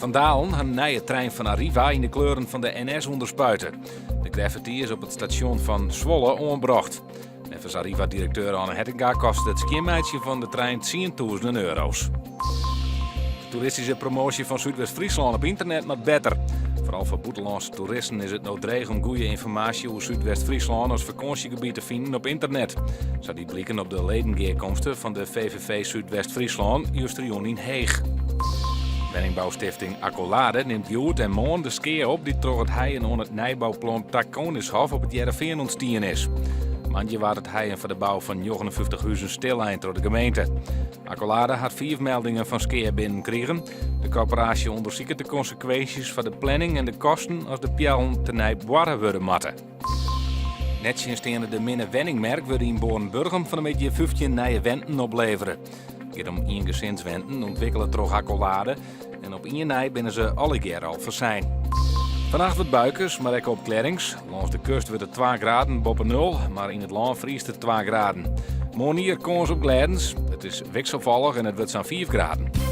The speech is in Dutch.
Van Dalen een nieuwe trein van Arriva in de kleuren van de NS onderspuiten. De graffiti is op het station van Zwolle onbracht. Volgens Arriva-directeur Anne Hettinga kost het skimmeitje van de trein 10.000 euro's. De toeristische promotie van Zuidwest-Friesland op internet moet beter. Vooral voor buitenlandse toeristen is het nodig om goede informatie over Zuidwest-Friesland als vakantiegebied te vinden op internet. Zo die blikken op de ledengeerkomsten van de VVV Zuidwest-Friesland Justrion in Heeg. Woningbouwstichting Accolade neemt Joet en Moon de skeer op die door het heien onder het nijbouwplan Takonishof op het Jereveen ontstien is. Mandje waard het heien voor de bouw van 59 huizen stil door de gemeente. Accolade had 4 meldingen van skeer binnenkregen. De corporatie onderzoekt de consequenties van de planning en de kosten als de pjellen te nijboarren worden matten. Net sinds de minne wenningmerk worden in Boornburgum van een beetje 15 nieuwe wenten opleveren. Het gaat om eengezinswenten ontwikkelen door Accolade en op 1 nij binnen ze alle keer al verzijn. Vannacht wat buikers, maar ook opklarings. Langs de kust wordt het 2 graden boven 0, maar in het land vriest het 2 graden. Morgen hier kans op gladens. Het is wisselvallig en het wordt zo'n 4 graden.